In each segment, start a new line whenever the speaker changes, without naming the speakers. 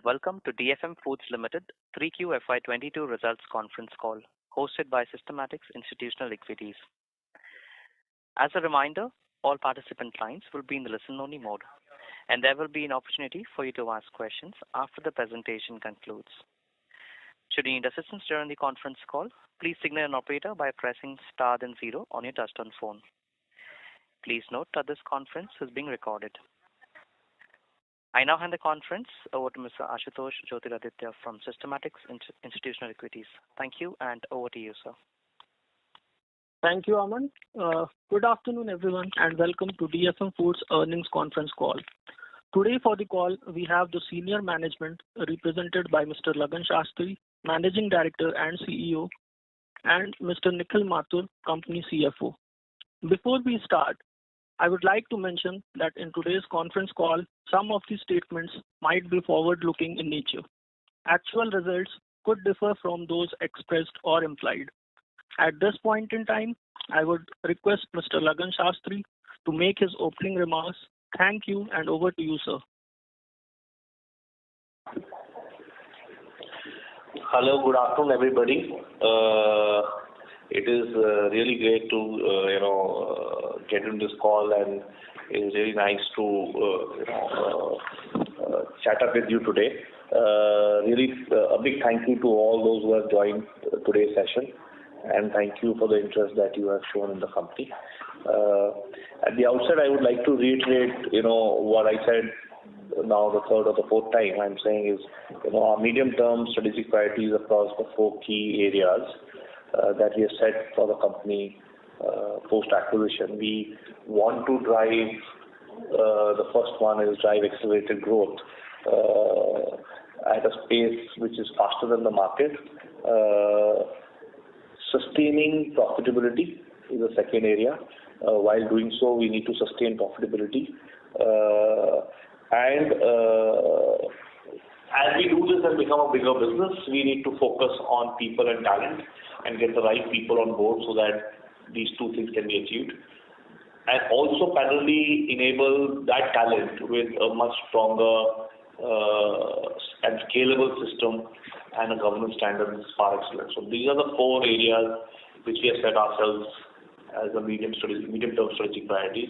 Welcome to DFM Foods Limited Q3FY22 results conference call hosted by Systematics Institutional Equities. As a reminder, all participant lines will be in the listen-only mode, and there will be an opportunity for you to ask questions after the presentation concludes. Should you need assistance during the conference call, please signal an operator by pressing star then 0 on your touchtone phone. Please note that this conference is being recorded. I now hand the conference over to Mr. Ashutosh Jyotiraditya from Systematics Institutional Equities. Thank you, and over to you, sir.
Thank you, Aman. Good afternoon, everyone, and welcome to DFM Foods Earnings Conference call. Today for the call, we have the senior management represented by Mr. Lagan Shastri, Managing Director and CEO, and Mr. Nikhil Mathur, Company CFO. Before we start, I would like to mention that in today's conference call, some of the statements might be forward-looking in nature. Actual results could differ from those expressed or implied. At this point in time, I would request Mr. Lagan Shastri to make his opening remarks. Thank you, and over to you, sir.
Hello, good afternoon, everybody. It is really great to get in this call, and it's really nice to chat up with you today. Really a big thank you to all those who have joined today's session, and thank you for the interest that you have shown in the company. At the outset, I would like to reiterate, what I said now the third or the fourth time I'm saying is, our medium-term strategic priorities across the 4 key areas that we have set for the company post-acquisition. We want to drive, the first one is drive accelerated growth at a pace which is faster than the market. Sustaining profitability is the second area. While doing so, we need to sustain profitability. As we do this and become a bigger business, we need to focus on people and talent and get the right people on board so that these 2 things can be achieved. And also parallelly enable that talent with a much stronger and scalable system and a governance standard that is far excellent. So these are the 4 areas which we have set ourselves as the medium-term strategic priorities.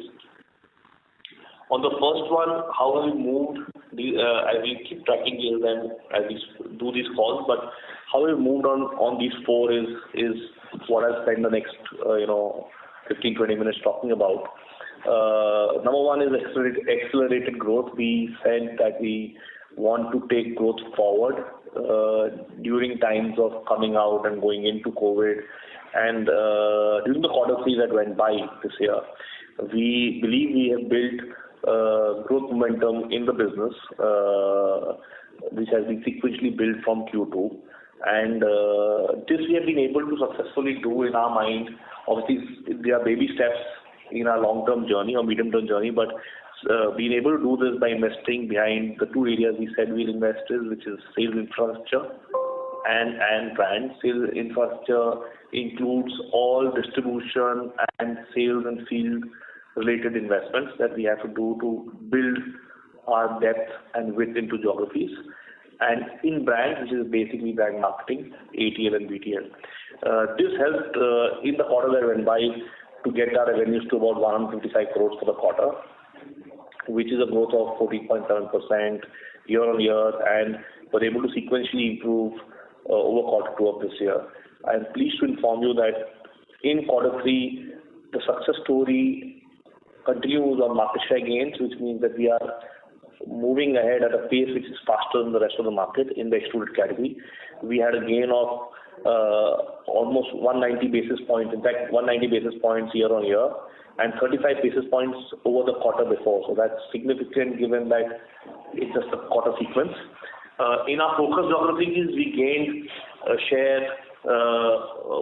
On the first one, how have we moved, as we keep tracking these and as we do these calls, but how we moved on these 4 is what I'll spend the next 15-20 minutes talking about. Number 1 is accelerated growth. We said that we want to take growth forward during times of coming out and going into COVID, and during the quarter 3 that went by this year. We believe we have built growth momentum in the business, which has been sequentially built from Q2. And this we have been able to successfully do in our mind. Obviously, there are baby steps in our long-term journey or medium-term journey, but being able to do this by investing behind the 2 areas we said we'll invest in, which is sales infrastructure and brand. Sales infrastructure includes all distribution and sales and field related investments that we have to do to build our depth and width into geographies. And in brand, which is basically brand marketing, ATL and BTL. This helped in the quarter that went by to get our revenues to about 155 crores for the quarter, which is a growth of 14.7% year on year, and were able to sequentially improve over quarter 2 of this year. I am pleased to inform you that in quarter 3, the success story continues on market share gains, which means that we are moving ahead at a pace which is faster than the rest of the market in the extruded category. We had a gain of almost 190 basis points, in fact 190 basis points year on year, and 35 basis points over the quarter before. So that's significant given that it's just a quarter sequence. In our focus geographies, we gained a share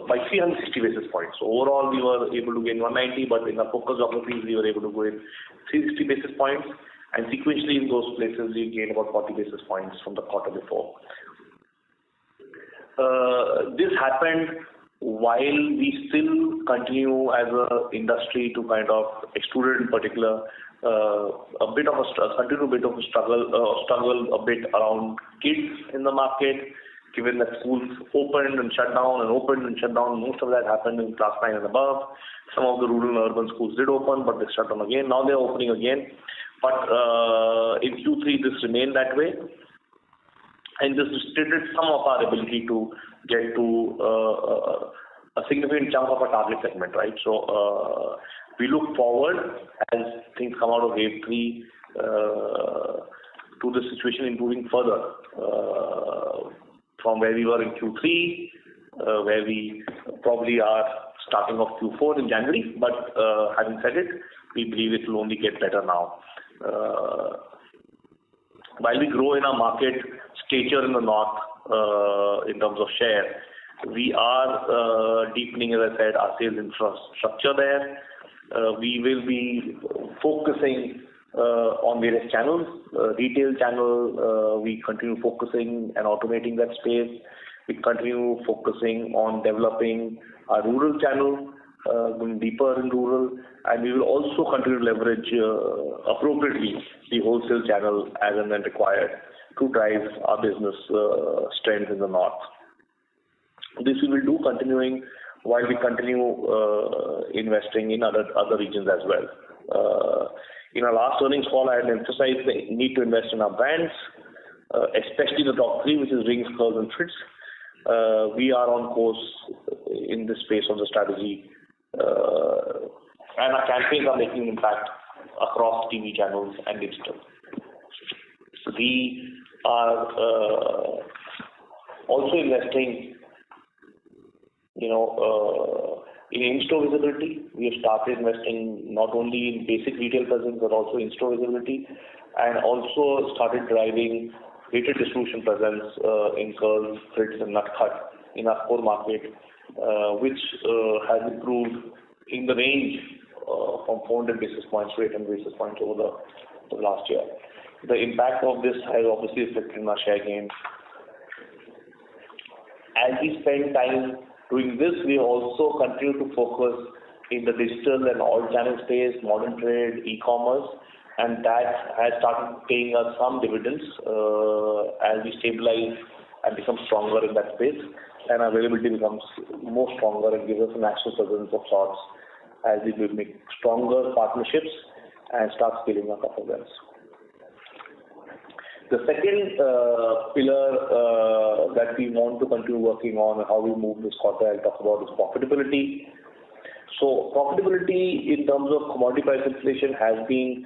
by 360 basis points. So overall, we were able to gain 190, but in our focus geographies, we were able to go in 360 basis points, and sequentially in those places, we gained about 40 basis points from the quarter before. This happened while we still continue as an industry to kind of, extruded in particular, continued bit of a struggle a bit around kids in the market, given that schools opened and shut down and opened and shut down. Most of that happened in class 9 and above. Some of the rural and urban schools did open, but they shut down again. Now they're opening again. But in Q3, this remained that way. And this restricted some of our ability to get to a significant chunk of a target segment, right? So we look forward as things come out of wave 3 to the situation improving further from where we were in Q3, where we probably are starting off Q4 in January. But having said it, we believe it will only get better now. While we grow in our market stature in the north in terms of share, we are deepening, as I said, our sales infrastructure there. We will be focusing on various channels. Retail channel, we continue focusing and automating that space. We continue focusing on developing our rural channel, going deeper in rural, and we will also continue to leverage appropriately the wholesale channel as and when required to drive our business strength in the north. This we will do continuing while we continue investing in other regions as well. In our last earnings call, I had emphasized the need to invest in our brands, especially the top 3, which is rings, curls, and fits. We are on course in this space of the strategy, and our campaigns are making impact across TV channels and digital. We are also investing, in in-store visibility. We have started investing not only in basic retail presence but also in-store visibility, and also started driving retail distribution presence in curls, fits, and nut cut in our core market, which has improved in the range from 400 basis points to 800 basis points over the last year. The impact of this has obviously affected our share gains. As we spend time doing this, we also continue to focus in the digital and all channel space, modern trade, e-commerce, and that has started paying us some dividends as we stabilize and become stronger in that space, and our availability becomes more stronger and gives us an actual presence of sorts as we make stronger partnerships and start scaling up our programs. The second pillar that we want to continue working on and how we move this quarter, I'll talk about, is profitability. So profitability in terms of commodity price inflation has been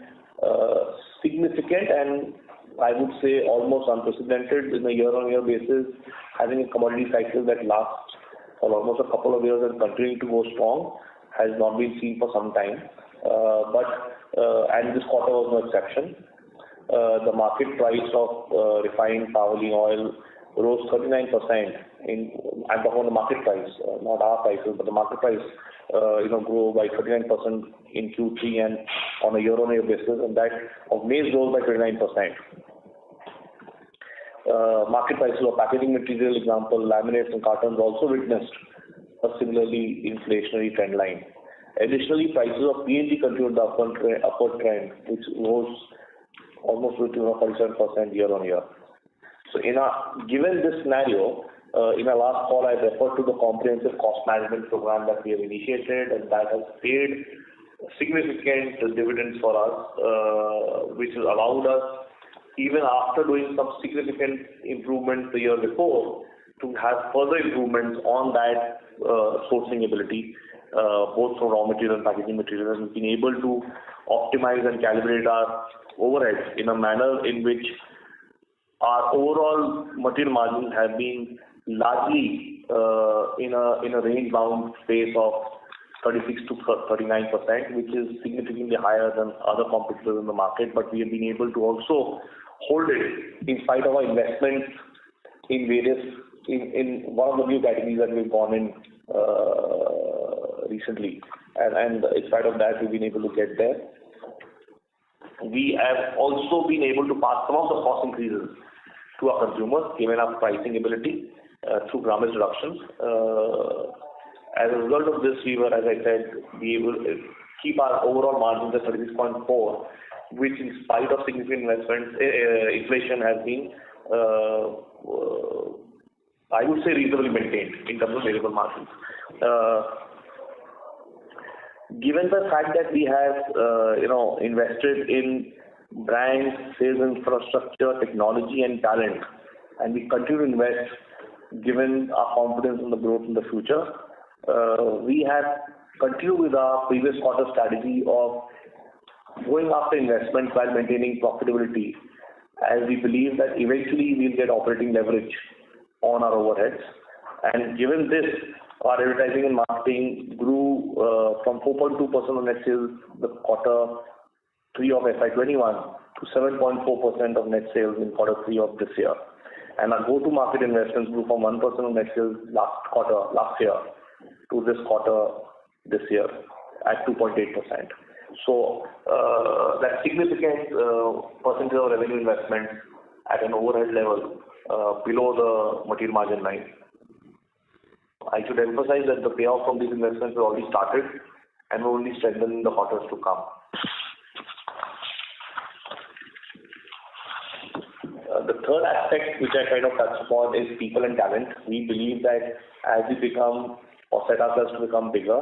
significant, and I would say almost unprecedented in a year-on-year basis. Having a commodity cycle that lasts for almost a couple of years and continuing to go strong has not been seen for some time. And this quarter was no exception. The market price of refined Pavoli oil rose 39%. I'm talking about the market price, not our prices, but the market price, grew by 39% in Q3 and on a year-on-year basis, and that of maize rose by 29%. Market prices of packaging material, example, laminates and cartons, also witnessed a similarly inflationary trend line. Additionally, prices of PNG continued the upward trend, which rose almost with 47% year-on-year. So given this scenario, in our last call, I referred to the comprehensive cost management program that we have initiated, and that has paid significant dividends for us, which has allowed us, even after doing some significant improvements the year before, to have further improvements on that sourcing ability, both from raw material and packaging material, and we've been able to optimize and calibrate our overheads in a manner in which our overall material margins have been largely in a range-bound space of 36 to 39%, which is significantly higher than other competitors in the market. But we have been able to also hold it in spite of our investments in in one of the new categories that we've gone in recently, and in spite of that, we've been able to get there. We have also been able to pass some of the cost increases to our consumers, given our pricing ability through grammage reductions. As a result of this, we were, as I said, be able keep our overall margins at 36.4, which in spite of significant investments, inflation has been, I would say, reasonably maintained in terms of variable margins. Given the fact that we have, invested in brand, sales infrastructure, technology and talent, and we continue to invest given our confidence in the growth in the future, we have continued with our previous quarter strategy of going after investments while maintaining profitability, as we believe that eventually we'll get operating leverage on our overheads. And given this, our advertising and marketing grew from 4.2% of net sales the quarter 3 of FY21 to 7.4% of net sales in quarter 3 of this year. And our go-to-market investments grew from 1% of net sales last year to this quarter this year at 2.8%. So that significant percentage of revenue investment at an overhead level below the material margin line. I should emphasize that the payoff from these investments have already started and will only strengthen in the quarters to come. The third aspect which I kind of touched upon is people and talent. We believe that as we become or set ourselves to become bigger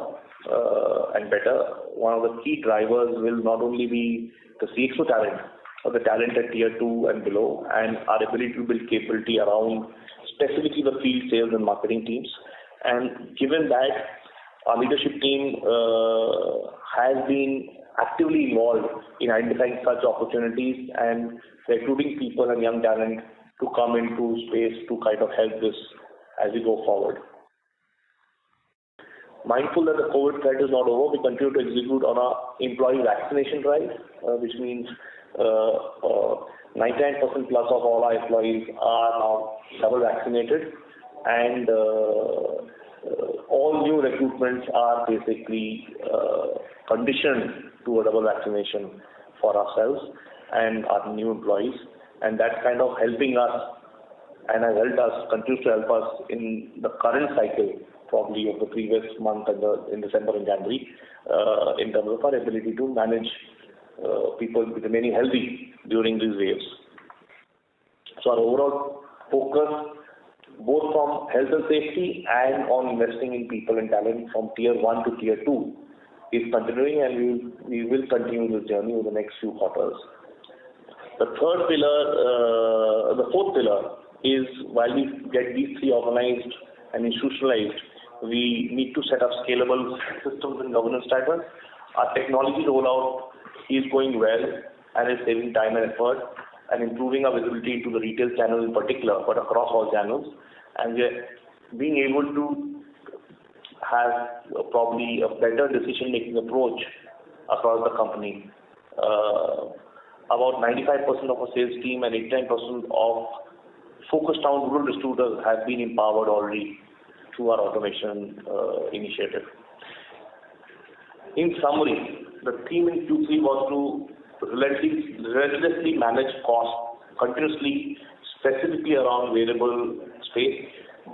and better, one of the key drivers will not only be the CXO talent, but the talent at tier 2 and below, and our ability to build capability around specifically the field sales and marketing teams. And given that our leadership team has been actively involved in identifying such opportunities and recruiting people and young talent to come into space to kind of help this as we go forward. Mindful that the COVID threat is not over, we continue to execute on our employee vaccination drive, which means 99% plus of all our employees are now double vaccinated, and all new recruitments are basically conditioned to a double vaccination for ourselves and our new employees, and that's kind of helping us and has helped us, continues to help us in the current cycle probably of the previous month and in December and January in terms of our ability to manage people remaining healthy during these waves. So our overall focus both from health and safety and on investing in people and talent from tier 1 to tier 2 is continuing, and we will continue this journey over the next few quarters. The fourth pillar is, while we get these three organized and institutionalized, we need to set up scalable systems and governance standards. Our technology rollout is going well and is saving time and effort and improving our visibility to the retail channel in particular, but across all channels. And we are being able to have probably a better decision-making approach across the company. About 95% of our sales team and 89% of focused on rural distributors have been empowered already through our automation initiative. In summary, the theme in Q3 was to relentlessly manage costs continuously, specifically around variable space.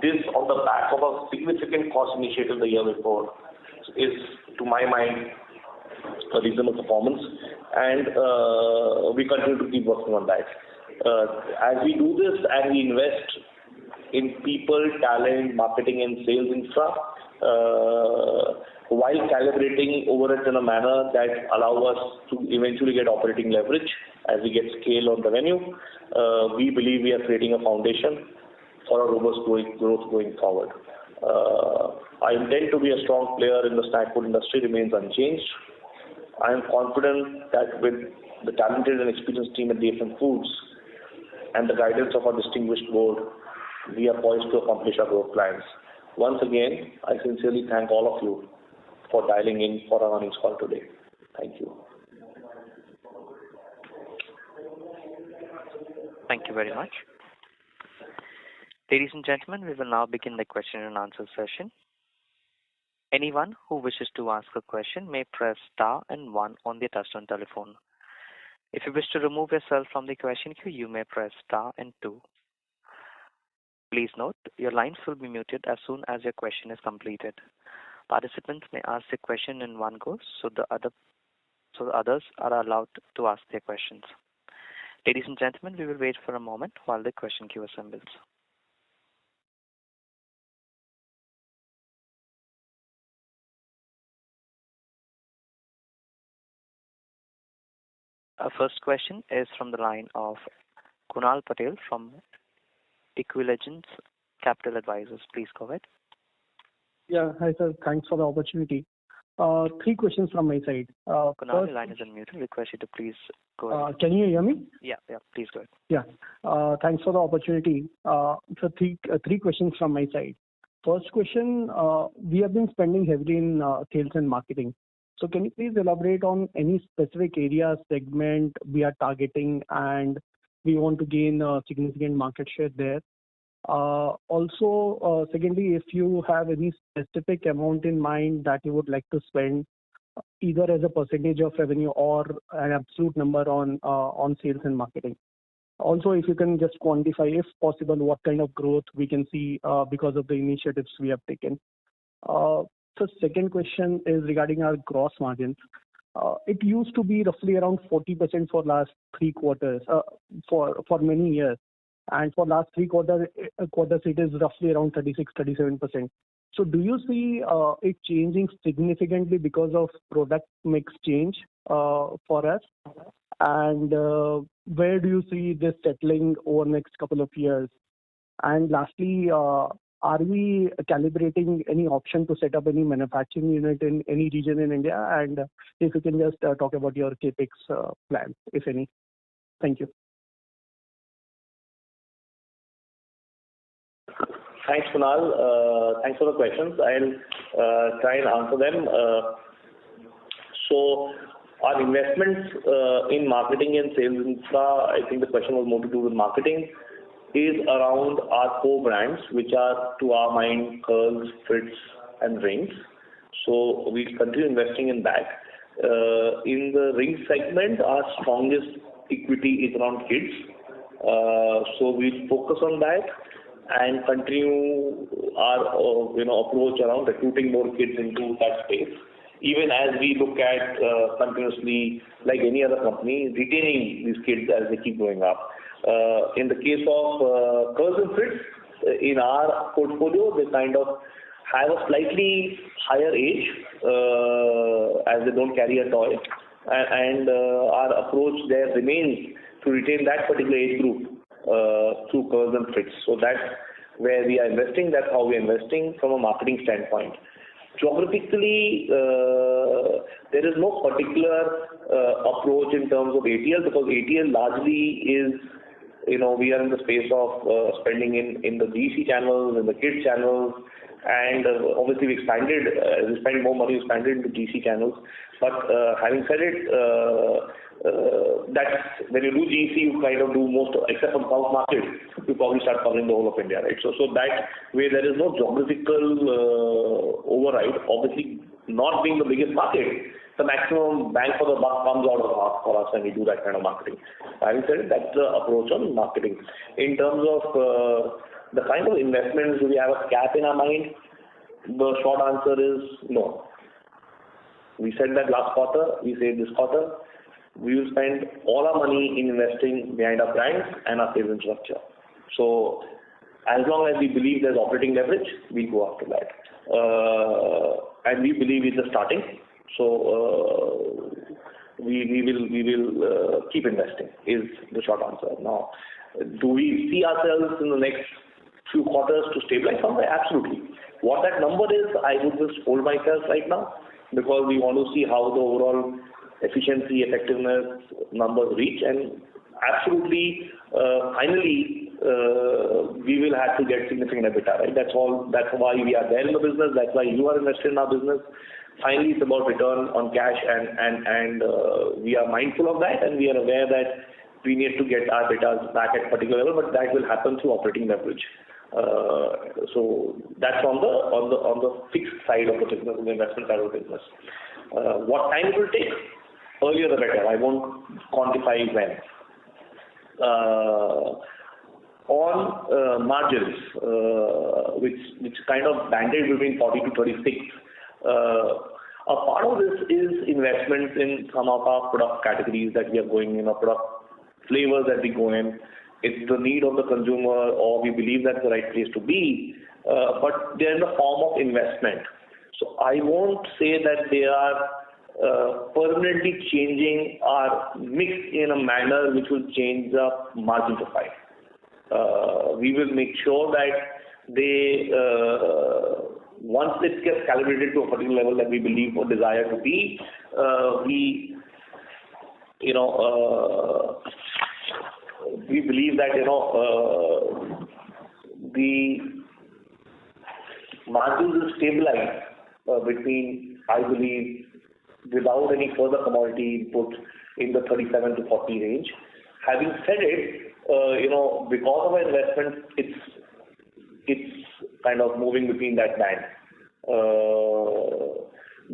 This, on the back of a significant cost initiative the year before, is, to my mind, a reasonable performance, and we continue to keep working on that. As we do this and we invest in people, talent, marketing and sales infra, while calibrating overheads in a manner that allow us to eventually get operating leverage as we get scale on revenue, we believe we are creating a foundation for a robust growth going forward. Our intent to be a strong player in the snack food industry remains unchanged. I am confident that with the talented and experienced team at DFM Foods and the guidance of our distinguished board, we are poised to accomplish our growth plans. Once again, I sincerely thank all of you for dialing in for our earnings call today. Thank you.
Thank you very much. Ladies and gentlemen, we will now begin the question and answer session. Anyone who wishes to ask a question may press star and 1 on their touchtone telephone. If you wish to remove yourself from the question queue, you may press star and 2. Please note, your lines will be muted as soon as your question is completed. Participants may ask their question in one go, so the others are allowed to ask their questions. Ladies and gentlemen, we will wait for a moment while the question queue assembles. Our first question is from the line of Kunal Patel from Equilegence Capital Advisors. Please go ahead.
Yeah, hi sir. Thanks for the opportunity. 3 questions from my side.
Kunal, your line is unmuted. Request you to please go ahead.
Can you hear me?
Yeah, please go ahead.
Yeah. Thanks for the opportunity. So three questions from my side. First question, we have been spending heavily in sales and marketing. So can you please elaborate on any specific area, segment we are targeting and we want to gain significant market share there? Also, secondly, if you have any specific amount in mind that you would like to spend either as a percentage of revenue or an absolute number on sales and marketing. Also, if you can just quantify, if possible, what kind of growth we can see because of the initiatives we have taken. So second question is regarding our gross margins. It used to be roughly around 40% for last 3 quarters, for many years. And for last 3 quarters, it is roughly around 36-37%. So do you see it changing significantly because of product mix change for us? And where do you see this settling over the next couple of years? And lastly, are we calibrating any option to set up any manufacturing unit in any region in India? And if you can just talk about your capex plans, if any. Thank you.
Thanks, Kunal. Thanks for the questions. I'll try and answer them. So our investments in marketing and sales infra, I think the question was more to do with marketing, is around our core brands, which are, to our mind, curls, fits, and rings. So we continue investing in that. In the ring segment, our strongest equity is around kids. So we'll focus on that and continue our approach around recruiting more kids into that space. Even as we look at continuously, like any other company, retaining these kids as they keep growing up. In the case of curls and fits, in our portfolio, they kind of have a slightly higher age as they don't carry a toy. And our approach there remains to retain that particular age group through curls and fits. So that's where we are investing. That's how we are investing from a marketing standpoint. Geographically, there is no particular approach in terms of ATL because ATL largely is, we are in the space of spending in the GC channels, in the kids channels, and obviously we spend more money, expanded into GC channels. But having said it, that's when you do GC, you kind of do most, except for South market, you probably start covering the whole of India, right? So that way there is no geographical override. Obviously, not being the biggest market, the maximum bang for the buck comes out of for us when we do that kind of marketing. Having said it, that's the approach on marketing. In terms of the kind of investments, do we have a cap in our mind? The short answer is no. We said that last quarter, we say this quarter, we will spend all our money in investing behind our brands and our sales infrastructure. So as long as we believe there's operating leverage, we go after that. And we believe it's just starting. So we will keep investing is the short answer. Now, do we see ourselves in the next few quarters to stabilize somewhere? Absolutely. What that number is, I would just hold myself right now because we want to see how the overall efficiency, effectiveness numbers reach, and absolutely, finally, we will have to get significant EBITDA, right? That's why we are there in the business. That's why you are invested in our business. Finally, it's about return on cash, and we are mindful of that, and we are aware that we need to get our EBITDA back at a particular level, but that will happen through operating leverage. So that's on the fixed side of the business, the investment side of the business. What time it will take? Earlier the better. I won't quantify when. On margins, which kind of banded between 40 to 36, A part of this is investments in some of our product categories that we are going in, or product flavors that we go in. It's the need of the consumer, or we believe that's the right place to be, but they're in the form of investment. So I won't say that they are permanently changing our mix in a manner which will change the margin profile. We will make sure that they, once it gets calibrated to a particular level that we believe or desire to be, we believe that the margins will stabilize between, I believe, without any further commodity input, in the 37 to 40 range. Having said it, because of our investment, it's kind of moving between that band.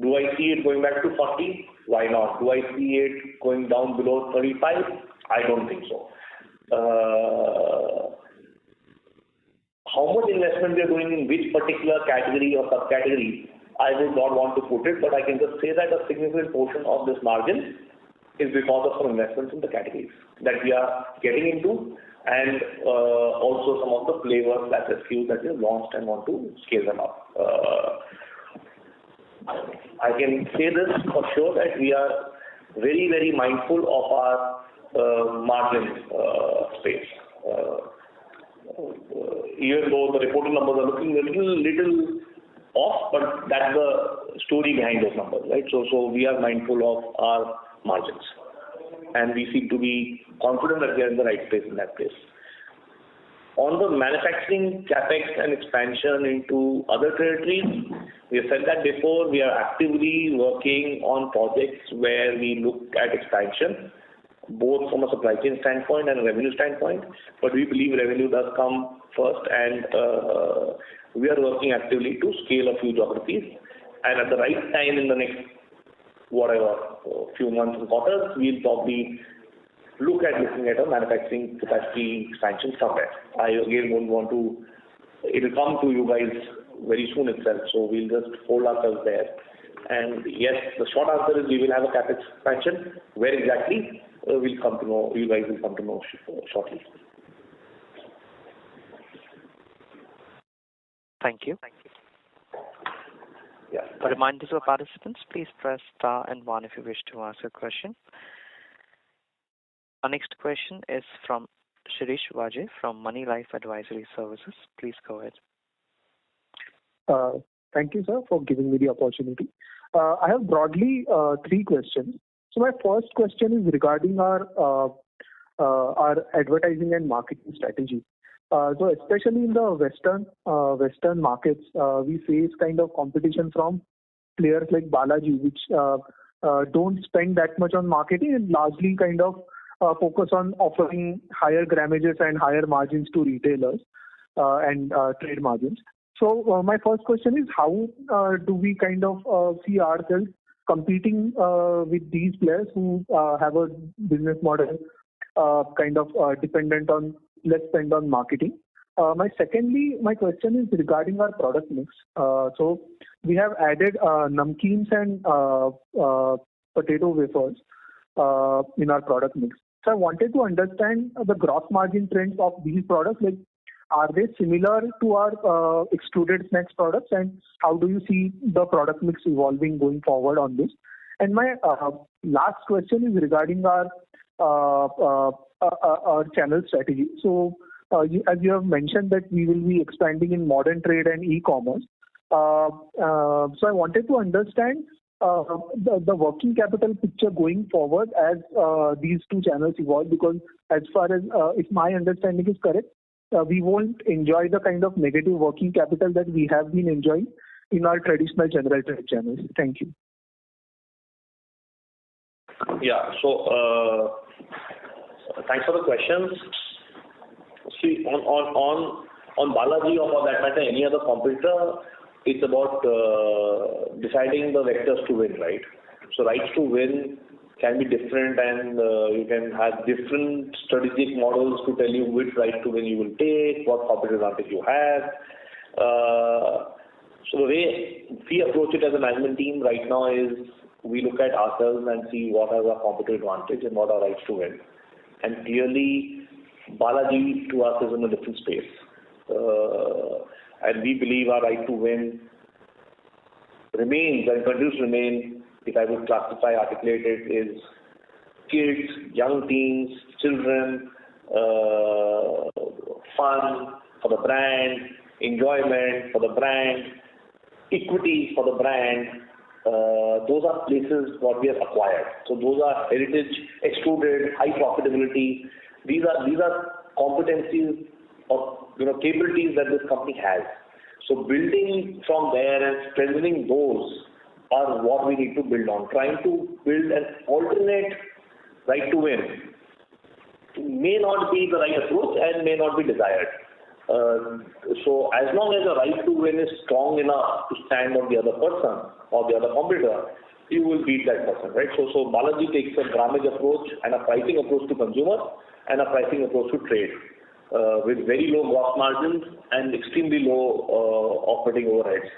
Do I see it going back to 40? Why not? Do I see it going down below 35? I don't think so. How much investment we are doing in which particular category or subcategory, I would not want to put it, but I can just say that a significant portion of this margin is because of some investments in the categories that we are getting into, and also some of the flavors that SKUs that we have launched and want to scale them up. I can say this for sure that we are very, very mindful of our margin space. Even though the reported numbers are looking a little off, but that's the story behind those numbers, right? So we are mindful of our margins, and we seem to be confident that we are in the right place in that place. On the manufacturing capex and expansion into other territories, we have said that before. We are actively working on projects where we look at expansion, both from a supply chain standpoint and a revenue standpoint. But we believe revenue does come first, and we are working actively to scale a few geographies. And at the right time, in the next few months and quarters, we'll probably looking at a manufacturing capacity expansion somewhere. I again won't want to. It will come to you guys very soon itself. So we'll just hold ourselves there. And yes, the short answer is we will have a capex expansion. Where exactly? We'll come to know. You guys will come to know shortly.
Thank you.
Yeah.
A reminder to our participants, please press star and 1 if you wish to ask a question. Our next question is from Shirish Vajay from Money Life Advisory Services. Please go ahead.
Thank you, sir, for giving me the opportunity. I have broadly 3 questions. So my first question is regarding our advertising and marketing strategy. So especially in the Western markets, we face kind of competition from players like Balaji, which don't spend that much on marketing and largely kind of focus on offering higher grammages and higher margins to retailers and trade margins. So my first question is, how do we kind of see ourselves competing with these players who have a business model kind of dependent on less spend on marketing? My question is regarding our product mix. So we have added namkeens and potato wafers in our product mix. So I wanted to understand the gross margin trends of these products. Like, are they similar to our extruded snacks products, and how do you see the product mix evolving going forward on this? And my last question is regarding our channel strategy. So as you have mentioned that we will be expanding in modern trade and e-commerce. So I wanted to understand the working capital picture going forward as these 2 channels evolve, because as far as if my understanding is correct, we won't enjoy the kind of negative working capital that we have been enjoying in our traditional general trade channels. Thank you.
Yeah. So thanks for the questions. See, on Balaji or for that matter any other competitor, it's about deciding the vectors to win, right? So rights to win can be different, and you can have different strategic models to tell you which right to win you will take, what competitive advantage you have. So the way we approach it as a management team right now is we look at ourselves and see what are our competitive advantage and what are rights to win. And clearly, Balaji to us is in a different space. And we believe our right to win remains and continues to remain, if I would classify, articulate it, is kids, young teens, children, fun for the brand, enjoyment for the brand, equity for the brand. Those are places what we have acquired. So those are heritage, extruded, high profitability. These are competencies or capabilities that this company has. So building from there and strengthening those are what we need to build on. Trying to build an alternate right to win may not be the right approach and may not be desired. So as long as the right to win is strong enough to stand on the other person or the other competitor, you will beat that person, right? So Balaji takes a grammage approach and a pricing approach to consumer and a pricing approach to trade with very low gross margins and extremely low operating overheads.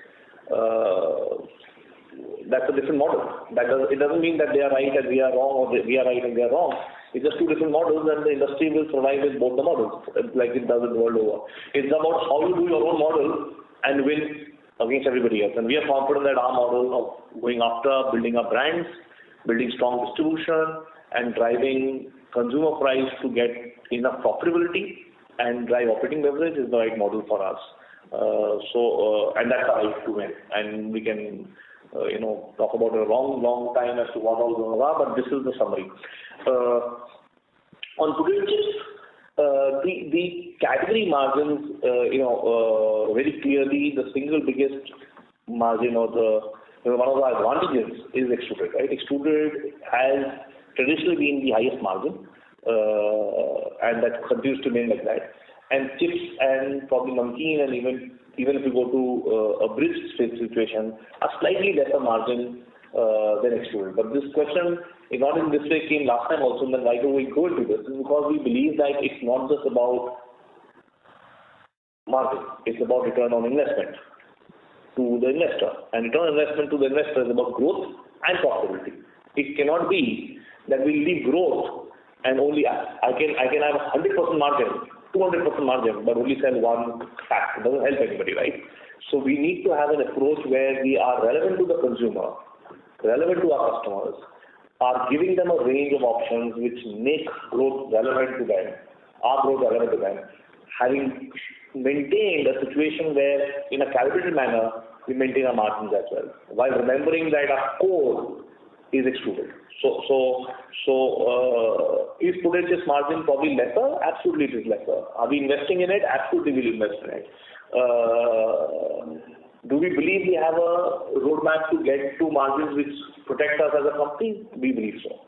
That's a different model. It doesn't mean that they are right and we are wrong, or we are right and they are wrong. It's just two different models, and the industry will survive with both the models, like it does the world over. It's about how you do your own model and win against everybody else. And we are confident that our model of going after building our brands, building strong distribution, and driving consumer price to get enough profitability and drive operating leverage is the right model for us. And that's our right to win. And we can talk about it a long time as to what all those are, but this is the summary. On potato chips, the category margins, very clearly the single biggest margin or one of the advantages is extruded, right? Extruded has traditionally been the highest margin, and that continues to remain like that. And chips and probably namkeen and even if you go to a bridge situation, a slightly lesser margin than extruded. But this question, not in this way, came last time also, and then why do we go into this? Is because we believe that it's not just about margin, it's about return on investment to the investor. And return on investment to the investor is about growth and profitability. It cannot be that we leave growth and only I can have 100% margin, 200% margin, but only sell one pack. It doesn't help anybody, right? So we need to have an approach where we are relevant to the consumer, relevant to our customers, are giving them a range of options which make growth relevant to them, our growth relevant to them, having maintained a situation where in a calibrated manner we maintain our margins as well, while remembering that our core is extruded. So is today's margin probably lesser? Absolutely it is lesser. Are we investing in it? Absolutely we will invest in it. Do we believe we have a roadmap to get to margins which protect us as a company? We believe so.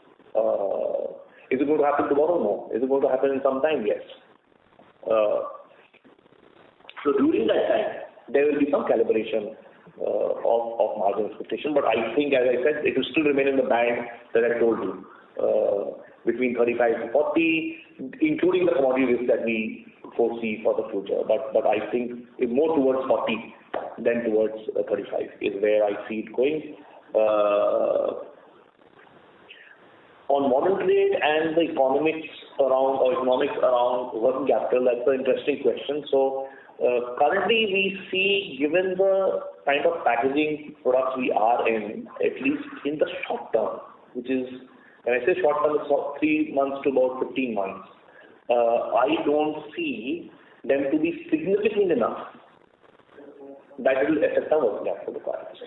Is it going to happen tomorrow? No. Is it going to happen in some time? Yes. So during that time, there will be some calibration of margin expectation. But I think, as I said, it will still remain in the band that I told you, between 35 to 40, including the commodity risk that we foresee for the future. But I think more towards 40 than towards 35 is where I see it going. On modern trade and the economics around working capital, that's an interesting question. So currently we see, given the kind of packaging products we are in, at least in the short term, which is, when I say short term, it's 3 months to about 15 months, I don't see them to be significant enough that it will affect our working capital requirements.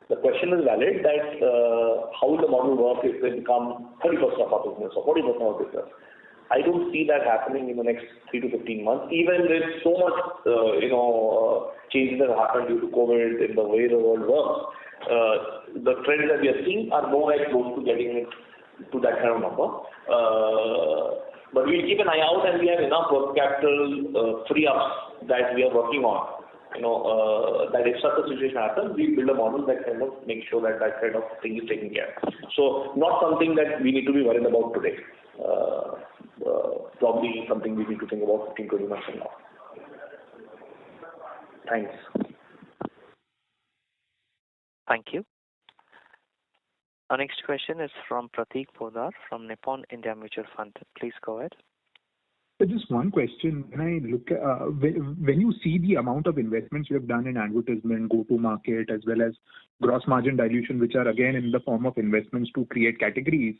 The question is valid that how will the model work if they become 30% of our business or 40% of our business? I don't see that happening in the next 3 to 15 months, even with so much changes that happened due to COVID in the way the world works. The trends that we are seeing are nowhere close to getting to that kind of number. But we'll keep an eye out, and we have enough working capital free-ups that we are working on. That if such a situation happens, we build a model that kind of makes sure that that kind of thing is taken care of. So not something that we need to be worried about today. Probably something we need to think about 15-20 months from now. Thanks.
Thank you. Our next question is from Prateek Podar from Nippon India Mutual Fund. Please go ahead.
Just one question. When I look at, when you see the amount of investments you have done in advertisement, go-to-market, as well as gross margin dilution, which are again in the form of investments to create categories,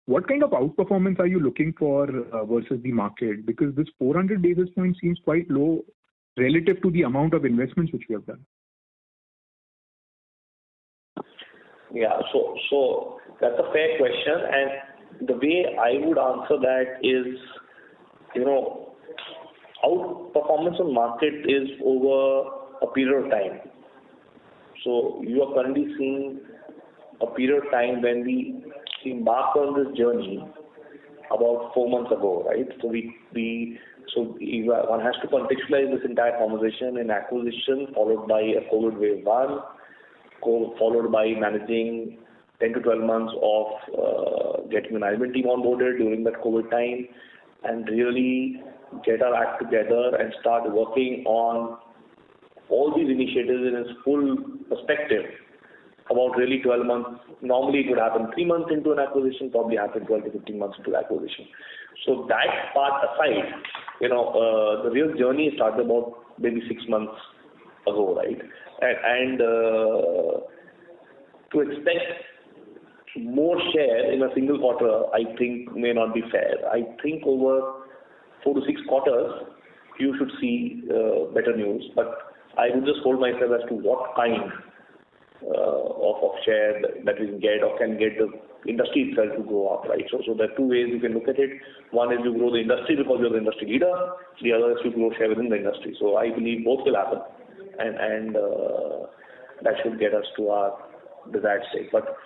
what kind of outperformance are you looking for versus the market? Because this 400 basis points seems quite low relative to the amount of investments which we have done.
Yeah, so that's a fair question, and the way I would answer that is, outperformance on market is over a period of time. So you are currently seeing a period of time when we embarked on this journey about 4 months ago, right? So one has to contextualize this entire conversation in acquisition, followed by a COVID wave 1, followed by managing 10 to 12 months of getting the management team onboarded during that COVID time, and really get our act together and start working on all these initiatives in its full perspective. About really 12 months. Normally it would happen 3 months into an acquisition, probably happen 12 to 15 months into acquisition. So that part aside, the real journey started about maybe 6 months ago, right? And to expect more share in a single quarter, I think may not be fair. I think over 4 to 6 quarters, you should see better news. But I would just hold myself as to what kind of share that we can get or can get the industry itself to grow up, right? So there are 2 ways you can look at it. One is you grow the industry because you're the industry leader. The other is you grow share within the industry. So I believe both will happen, and that should get us to our desired state. But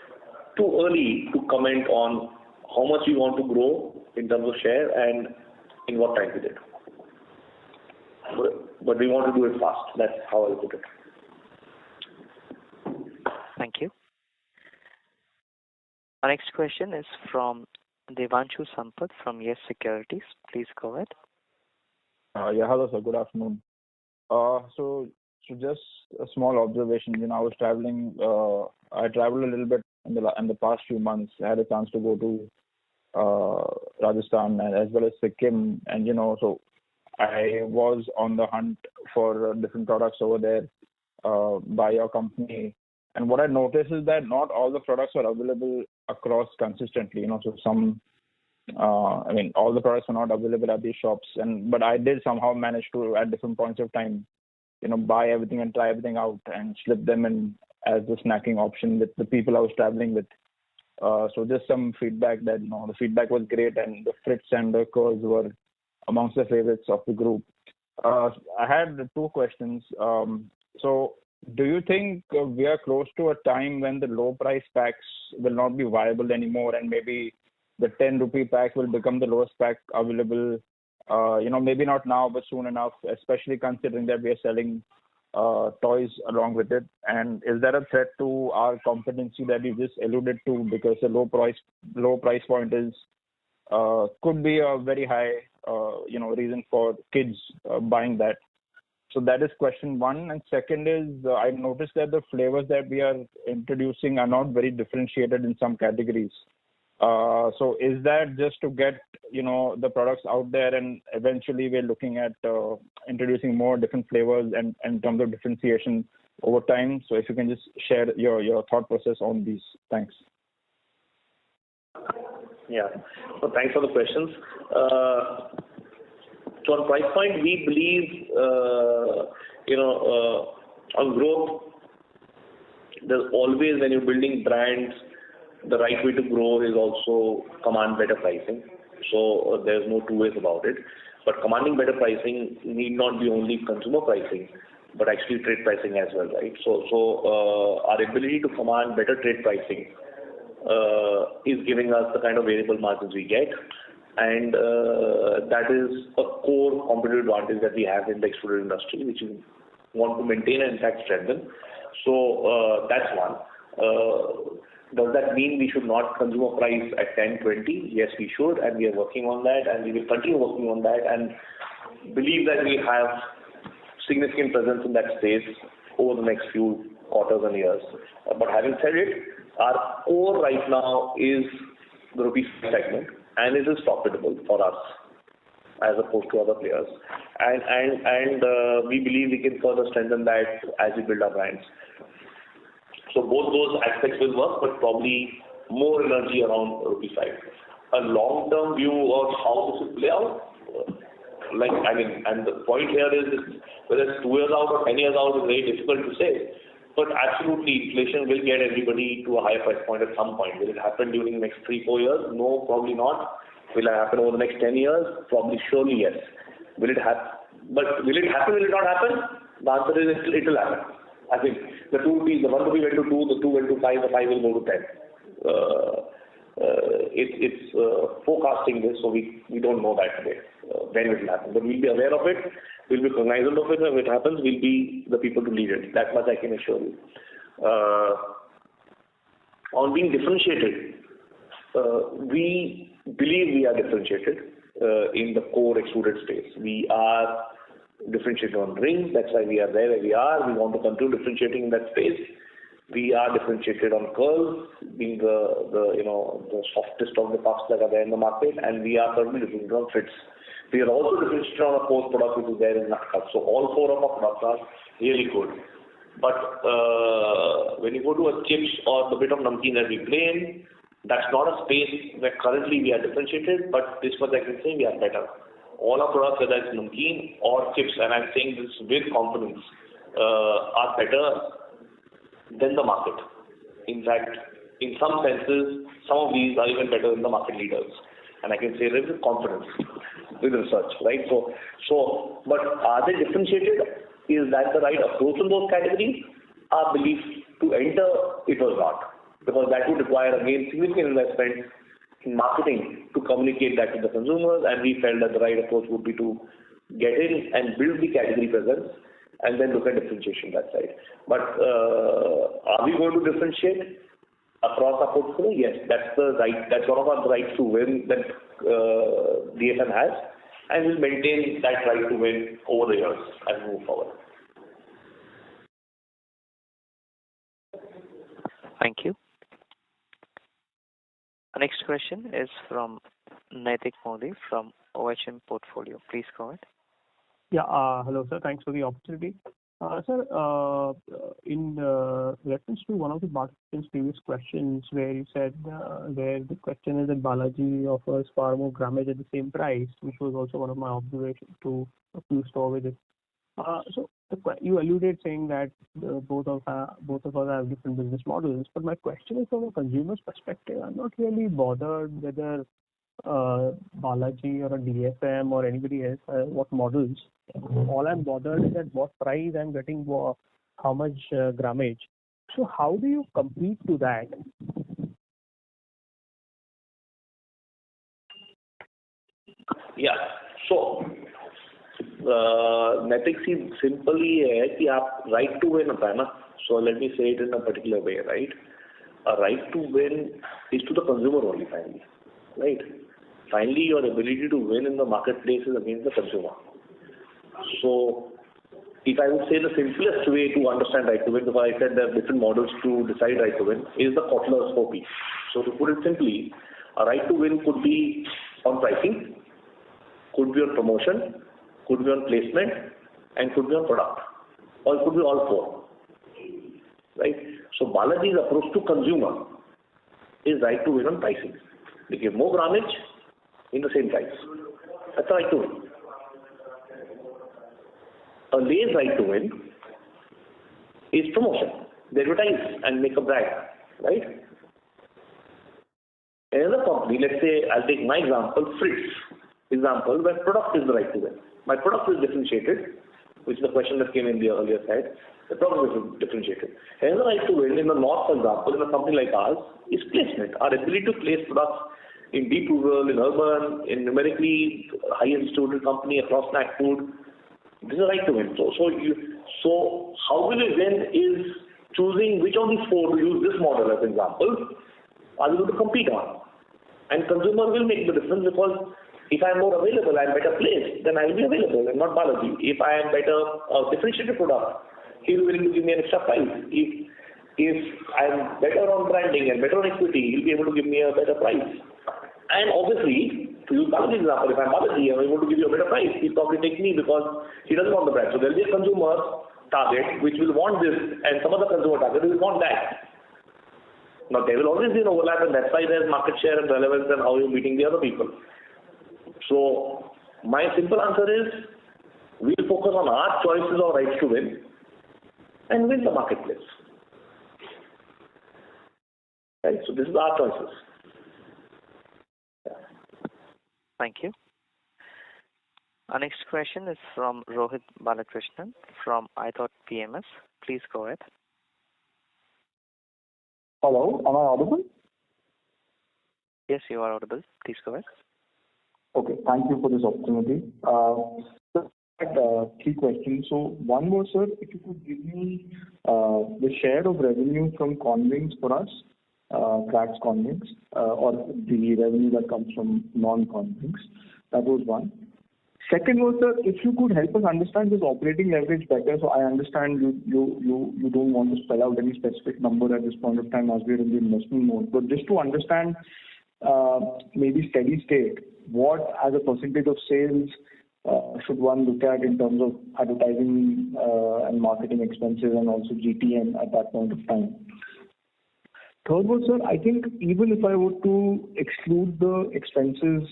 too early to comment on how much we want to grow in terms of share and in what time period. But we want to do it fast. That's how I put it.
Thank you. Our next question is from Devanshu Sampath from Yes Securities. Please go ahead.
Hello, sir. Good afternoon. So just a small observation. I was traveling. I traveled a little bit in the past few months. I had a chance to go to Rajasthan as well as Sikkim, and so I was on the hunt for different products over there by your company. And what I noticed is that not all the products are available across consistently. So some, all the products are not available at these shops. But I did somehow manage to, at different points of time, buy everything and try everything out and slip them in as the snacking option with the people I was traveling with. So just some feedback that, the feedback was great, and the Fritz and the curls were amongst the favorites of the group. I had 2 questions. So do you think we are close to a time when the low price packs will not be viable anymore, and maybe the 10 rupee pack will become the lowest pack available? Maybe not now, but soon enough, especially considering that we are selling toys along with it. And is that a threat to our competency that you just alluded to? Because the low price point is could be a very high reason for kids buying that. So that is question 1. And second is, I noticed that the flavors that we are introducing are not very differentiated in some categories. So is that just to get, the products out there, and eventually we're looking at introducing more different flavors and in terms of differentiation over time? So if you can just share your thought process on these. Thanks.
Yeah. So thanks for the questions. So on price point, we believe, on growth, there's always, when you're building brands, the right way to grow is also command better pricing. So there's no 2 ways about it. But commanding better pricing need not be only consumer pricing, but actually trade pricing as well, right? So our ability to command better trade pricing is giving us the kind of variable margins we get. And that is a core competitive advantage that we have in the extruded industry, which we want to maintain and in fact strengthen. So that's one. Does that mean we should not consumer price at 10, 20? Yes, we should, and we are working on that, and we will continue working on that, and believe that we have significant presence in that space over the next few quarters and years. But having said it, our core right now is the rupee segment, and it is profitable for us as opposed to other players. And we believe we can further strengthen that as we build our brands. So both those aspects will work, but probably more energy around rupee side. A long-term view of how this will play out, and the point here is whether it's 2 years out or 10 years out is very difficult to say. But absolutely, inflation will get everybody to a higher price point at some point. Will it happen during the next 3-4 years? No, probably not. Will it happen over the next 10 years? Probably, surely yes. Will it happen? But will it happen? Will it not happen? The answer is it will happen. I think the 1 rupee went to 2, the 2 went to 5, the 5 will go to 10. It's forecasting this, so we don't know that today when it will happen. But we'll be aware of it. We'll be cognizant of it. When it happens, we'll be the people to lead it. That much I can assure you. On being differentiated, we believe we are differentiated in the core extruded space. We are differentiated on rings. That's why we are there where we are. We want to continue differentiating in that space. We are differentiated on curls, being the softest of the puffs that are there in the market, and we are certainly differentiated on fits. We are also differentiated on a fourth product which is there in nut cuts. So all 4 of our products are really good. But when you go to a chips or the bit of namkeen that we play in, that's not a space where currently we are differentiated, but this much I can say we are better. All our products, whether it's namkeen or chips, and I'm saying this with confidence, are better than the market. In fact, in some senses, some of these are even better than the market leaders. And I can say this with confidence, with research, right? So, but are they differentiated? Is that the right approach in those categories? Our belief to enter, it was not. Because that would require, again, significant investment in marketing to communicate that to the consumers, and we felt that the right approach would be to get in and build the category presence and then look at differentiation that side. But are we going to differentiate across our portfolio? Yes, that's one of our rights to win that DFM has, and we'll maintain that right to win over the years as we move forward.
Thank you. Our next question is from Naitik Modi from OHM Portfolio. Please go ahead.
Yeah, hello sir. Thanks for the opportunity. Sir, in reference to one of the participants' previous questions where you said, where the question is that Balaji offers far more grammage at the same price, which was also one of my observations to a few store visits. So you alluded saying that both of us have different business models, but my question is from a consumer's perspective. I'm not really bothered whether Balaji or a DFM or anybody else what models. All I'm bothered is at what price I'm getting how much grammage. So how do you compete to that?
Yeah. So Naitik, simply है कि आप right to win होता है ना. So let me say it in a particular way, right? A right to win is to the consumer only finally, right? Finally, your ability to win in the marketplace is against the consumer. So if I would say the simplest way to understand right to win, because I said there are different models to decide right to win, is the Kotler's 4P. So to put it simply, a right to win could be on pricing, could be on promotion, could be on placement, and could be on product, or it could be all 4. Right? So Balaji's approach to consumer is right to win on pricing. They give more grammage in the same price. That's the right to win. A Lay's right to win is promotion. They advertise and make a brand, right? Another company, let's say, I'll take my example, Fritz example, where product is the right to win. My product is differentiated, which is the question that came in the earlier slide. The product is differentiated. Another right to win in the north, for example, in a company like ours, is placement. Our ability to place products in deep rural, in urban, in numerically high-end distributed company across snack food. This is a right to win. So how will you win is choosing which of these 4 to use this model as an example are you going to compete on. And consumer will make the difference, because if I am more available, I am better placed, then I will be available and not Balaji. If I am better differentiated product, he'll be willing to give me an extra price. If I'm better on branding and better on equity, he'll be able to give me a better price. And obviously, to use Balaji's example, if I'm Balaji, I'm able to give you a better price. He'll probably take me because he doesn't want the brand. So there'll be a consumer target which will want this, and some other consumer target will want that. Now there will always be an overlap, and that's why there's market share and relevance and how you're meeting the other people. So my simple answer is, we'll focus on our choices or rights to win and win the marketplace. Right? So this is our choices. Yeah.
Thank you. Our next question is from Rohit Balakrishnan from iThought PMS. Please go ahead.
Hello, am I audible?
Yes, you are audible. Please go ahead.
Okay, thank you for this opportunity. Sir, I had 3 questions. So one was, sir, if you could give me the share of revenue from convings for us, cracks convings, or the revenue that comes from non-convings. That was one. Second was, sir, if you could help us understand this operating leverage better. So I understand you don't want to spell out any specific number at this point of time as we're in the investment mode. But just to understand maybe steady state, what as a percentage of sales should one look at in terms of advertising and marketing expenses and also GTM at that point of time? Third was, sir, I think even if I were to exclude the expenses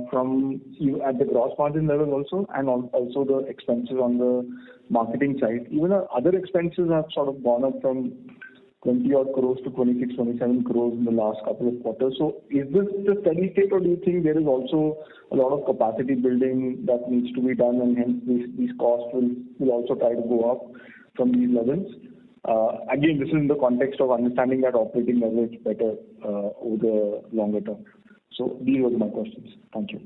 from you at the gross margin level also, and also the expenses on the marketing side, even our other expenses have sort of gone up from 20 odd crores to 26, 27 crores in the last couple of quarters. So is this the steady state, or do you think there is also a lot of capacity building that needs to be done, and hence these costs will also try to go up from these levels? Again, this is in the context of understanding that operating leverage better over the longer term. So these were my questions. Thank you.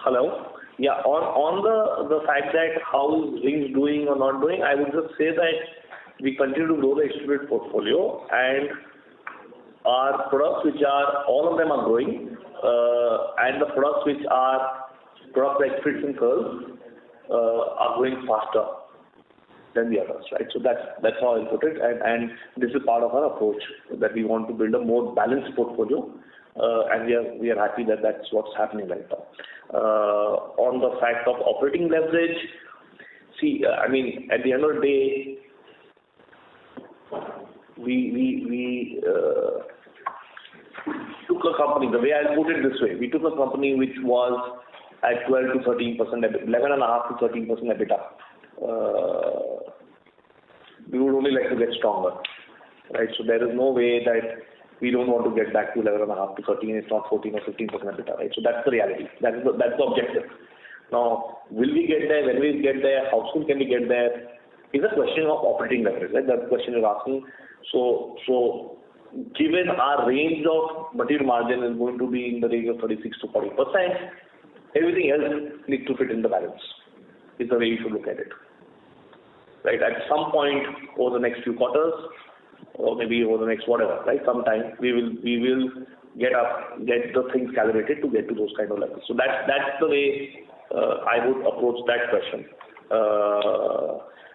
Hello. Yeah, on the fact that how is Rings doing or not doing, I would just say that we continue to grow the distributed portfolio, and our products, which are all of them are growing, and the products which are products like fits and curls are growing faster than the others, right? So that's how I put it, and this is part of our approach, that we want to build a more balanced portfolio, and we are happy that that's what's happening right now. On the fact of operating leverage, see, I mean, at the end of the day, we took a company, the way I'll put it this way, we took a company which was at 12 to 13%, 11.5 to 13% EBITDA. We would only like to get stronger, right? So there is no way that we don't want to get back to 11.5 to 13, it's not 14 or 15% EBITDA, right? So that's the reality. That's the objective. Now, will we get there? When we get there, how soon can we get there? Is a question of operating leverage, right? That's the question you're asking. So given our range of material margin is going to be in the range of 36 to 40%, everything else needs to fit in the balance. Is the way you should look at it. Right? At some point over the next few quarters, or maybe over the next whatever, right? Sometime we will get the things calibrated to get to those kind of levels. So that's the way I would approach that question.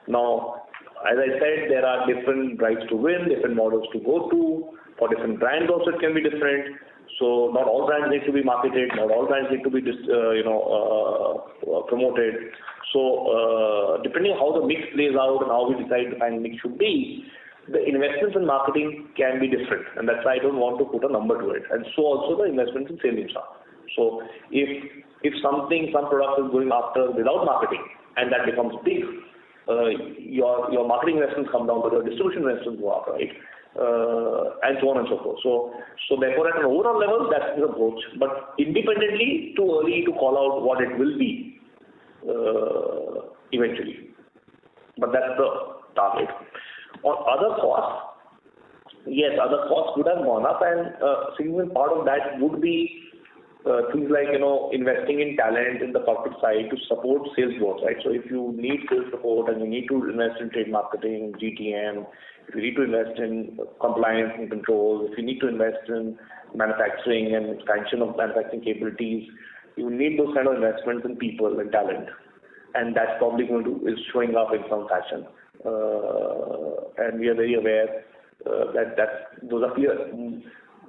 Now, as I said, there are different drives to win, different models to go to. For different brands also it can be different. So not all brands need to be marketed, not all brands need to be promoted. So depending on how the mix plays out and how we decide the kind of mix should be, the investments in marketing can be different, and that's why I don't want to put a number to it. And so also the investments in sales are. So if some product is going after without marketing and that becomes big, your marketing investments come down, but your distribution investments go up, right? And so on and so forth. So therefore, at an overall level, that's the approach. But independently, too early to call out what it will be eventually. But that's the target. On other costs, yes, other costs would have gone up, and a significant part of that would be things like, investing in talent in the corporate side to support sales growth, right? So if you need sales support and you need to invest in trade marketing, GTM, if you need to invest in compliance and controls, if you need to invest in manufacturing and expansion of manufacturing capabilities, you need those kind of investments in people and talent. And that's probably is showing up in some fashion. And we are very aware that those are clear.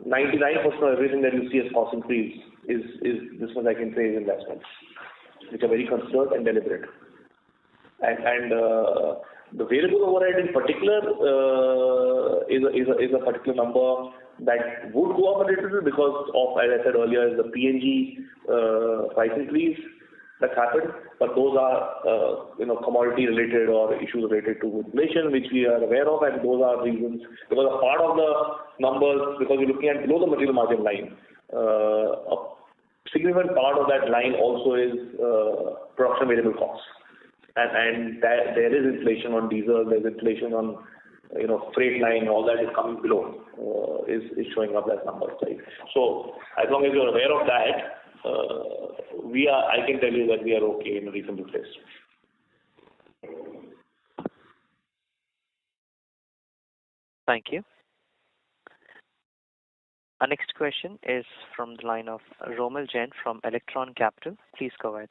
99% of everything that you see as cost increase is this one I can say is investments, which are very considered and deliberate. And the variable overhead in particular is a particular number that would go up a little bit because of, as I said earlier, the PNG price increase that's happened. But those are commodity related or issues related to inflation, which we are aware of, and those are reasons because a part of the numbers, because you're looking at below the material margin line, a significant part of that line also is production variable costs, and there is inflation on diesel, there's inflation on freight line, all that is coming below, is showing up as numbers, right? So as long as you're aware of that, I can tell you that we are okay in a reasonable place.
Thank you. Our next question is from the line of Romil Jain from Electron Capital. Please go ahead.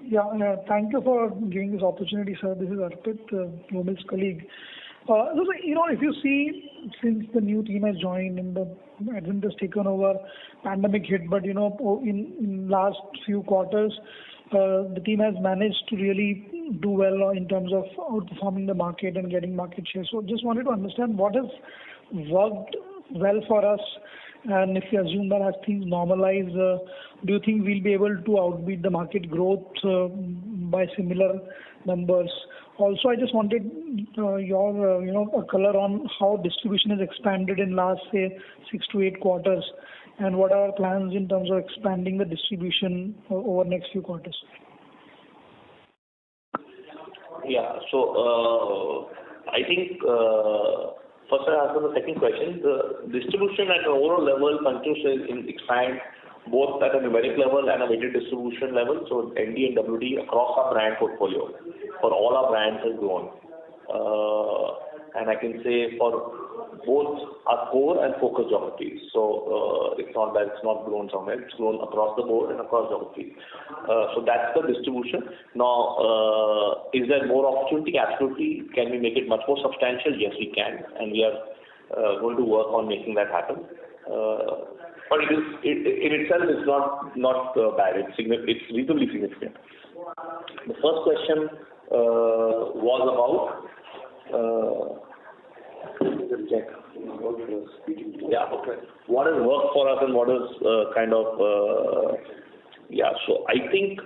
Yeah, thank you for giving this opportunity, sir. This is Arpit, Romil's colleague. If you see, since the new team has joined and the advent has taken over, pandemic hit, but in last few quarters, the team has managed to really do well in terms of outperforming the market and getting market share. So just wanted to understand what has worked well for us, and if you assume that as things normalize, do you think we'll be able to outbeat the market growth by similar numbers? Also, I just wanted your a color on how distribution has expanded in last, say, 6 to 8 quarters, and what are our plans in terms of expanding the distribution over next few quarters?
Yeah, so I think first I answer the second question. The distribution at an overall level continues to expand both at a numeric level and a weighted distribution level. So ND and WD across our brand portfolio for all our brands has grown. And I can say for both our core and focus geographies. So it's not that it's not grown somewhere, it's grown across the board and across geographies. So that's the distribution. Now, is there more opportunity? Absolutely. Can we make it much more substantial? Yes, we can. And we are going to work on making that happen. But in itself it's not bad. It's reasonably significant. The first question was about what has worked for us and what is So I think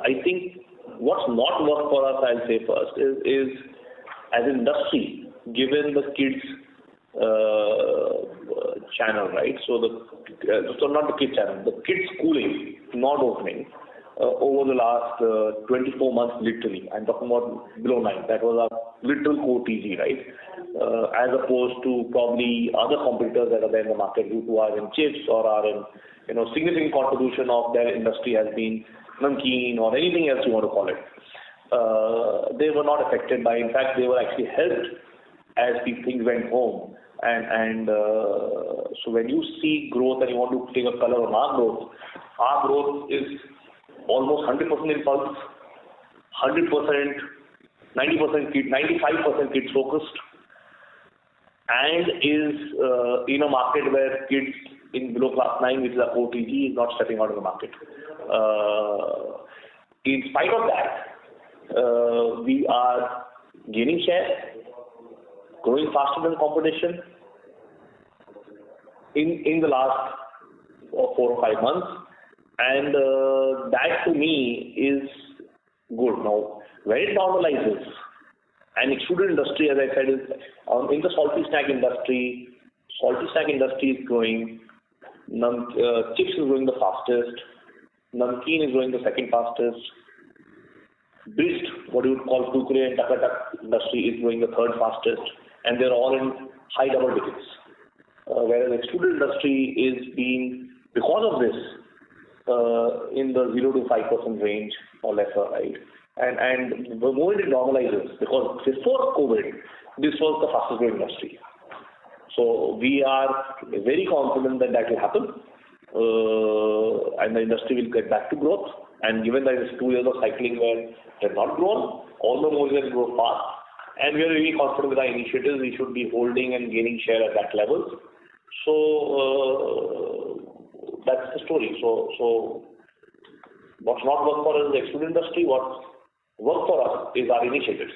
what's not worked for us, I'll say first, is as an industry, given the kids channel, right? So not the kids channel, the kids schooling not opening over the last 24 months, literally. I'm talking about below 9. That was our literal core TG, right? As opposed to probably other competitors that are there in the market who are in chips or are in, significant contribution of their industry has been namkeen or anything else you want to call it. They were not affected by, in fact, they were actually helped as these things went home. And so when you see growth and you want to take a color on our growth is almost 100% impulse, 100%, 90% kid, 95% kids focused, and is in a market where kids in below class 9, which is a core TG, is not stepping out of the market. In spite of that, we are gaining share, growing faster than competition in the last 4 or 5 months, and that to me is good. Now, when it normalizes, and extruded industry, as I said, is in the salty snack industry is growing. Chips is growing the fastest. Namkeen is growing the second fastest. Bist, what you would call Kurkure and Taka industry, is growing the third fastest, and they're all in high double digits. Whereas extruded industry is being because of this in the 0 to 5% range or lesser, right? And the moment it normalizes, because before COVID, this was the fastest growing industry. So we are very confident that that will happen, and the industry will get back to growth. And given that it's 2 years of cycling where it has not grown, all the more it will grow fast. And we are really confident with our initiatives. We should be holding and gaining share at that level. So that's the story. So what's not worked for us is the extrusion industry. What worked for us is our initiatives.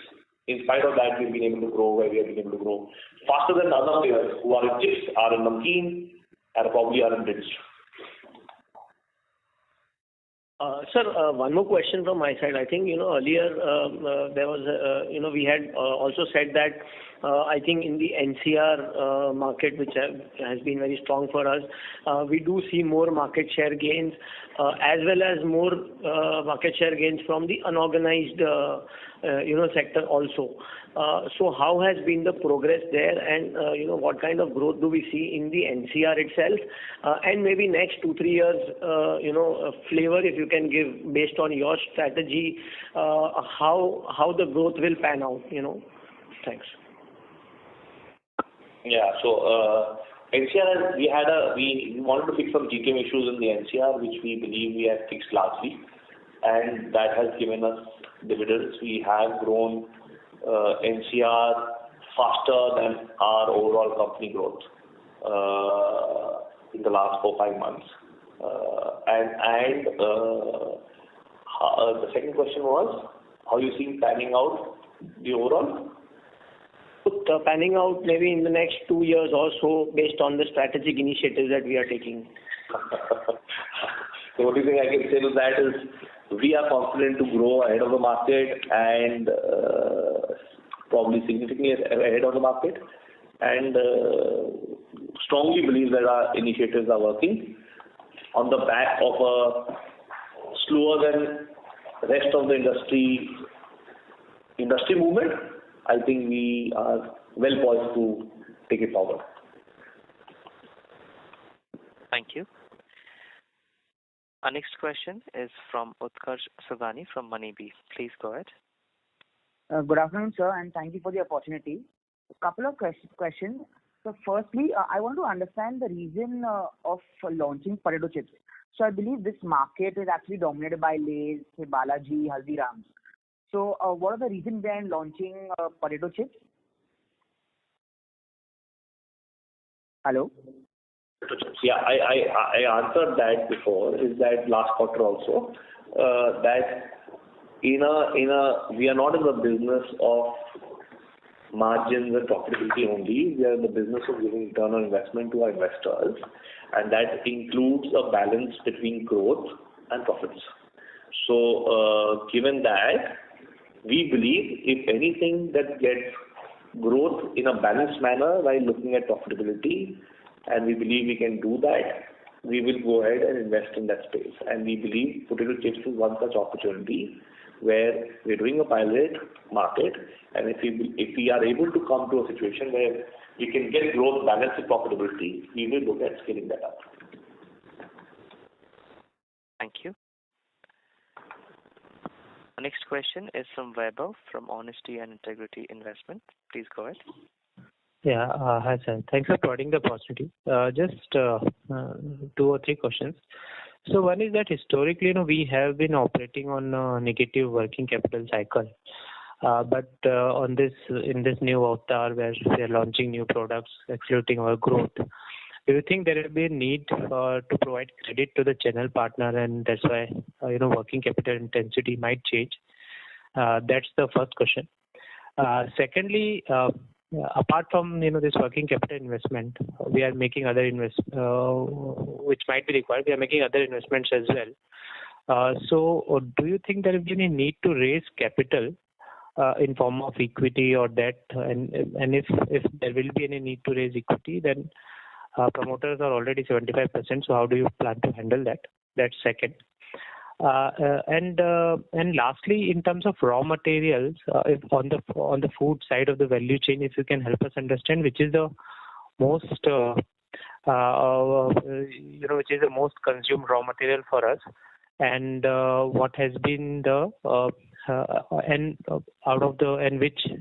In spite of that, we've been able to grow where we have been able to grow faster than the other players who are in chips, are in namkeen, and probably are in drinks.
Sir, one more question from my side. I think, earlier there was, we had also said that I think in the NCR market, which has been very strong for us, we do see more market share gains as well as more market share gains from the unorganized, sector also. So how has been the progress there, and what kind of growth do we see in the NCR itself, and maybe next 2-3 years, flavor if you can give based on your strategy, how the growth will pan out. Thanks.
Yeah. So NCR, we wanted to fix some GTM issues in the NCR, which we believe we have fixed largely, and that has given us dividends. We have grown NCR faster than our overall company growth in the last 4-5 months. The second question was, how you see panning out the overall?
Panning out maybe in the next 2 years or so based on the strategic initiatives that we are taking.
The only thing I can say to that is we are confident to grow ahead of the market and probably significantly ahead of the market, and strongly believe that our initiatives are working on the back of a slower than rest of the industry movement. I think we are well poised to take it forward.
Thank you. Our next question is from Utkarsh Sugani from Moneybee. Please go ahead.
Good afternoon, sir, and thank you for the opportunity. A couple of questions. So firstly, I want to understand the reason of launching potato chips. So I believe this market is actually dominated by Lay's, Balaji, Haldiram's. So what are the reasons behind launching potato chips? Hello?
Yeah, I answered that before. Is that last quarter also that we are not in the business of margins and profitability only. We are in the business of giving return on investment to our investors, and that includes a balance between growth and profits. So given that, we believe if anything that gets growth in a balanced manner while looking at profitability, and we believe we can do that, we will go ahead and invest in that space. And we believe potato chips is one such opportunity where we're doing a pilot market, and if we are able to come to a situation where we can get growth balanced with profitability, we will look at scaling that up.
Thank you. Our next question is from Vaibhav from Honesty and Integrity Investment. Please go ahead.
Yeah, hi sir. Thanks for providing the opportunity. Just 2 or 3 questions. So one is that historically, we have been operating on a negative working capital cycle. But in this new avatar where we are launching new products, accelerating our growth, do you think there will be a need to provide credit to the channel partner, and that's why working capital intensity might change? That's the first question. Secondly, apart from this working capital investment, we are making other which might be required. We are making other investments as well. So do you think there will be any need to raise capital in form of equity or debt? And if there will be any need to raise equity, then promoters are already 75%. So how do you plan to handle that? That's second. And lastly, in terms of raw materials, if on the food side of the value chain, if you can help us understand which is the most which is the most consumed raw material for us, and what has been the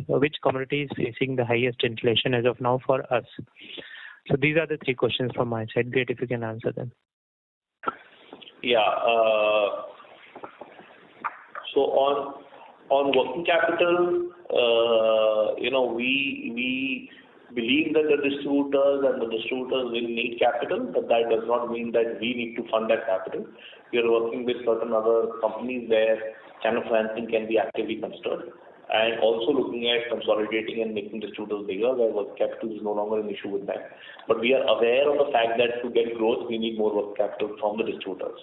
which commodity is facing the highest inflation as of now for us? So these are the three questions from my side. Great if you can answer them.
Yeah. So on working capital, we believe that the distributors will need capital, but that does not mean that we need to fund that capital. We are working with certain other companies where channel financing can be actively considered, and also looking at consolidating and making distributors bigger, where working capital is no longer an issue with that. But we are aware of the fact that to get growth, we need more working capital from the distributors.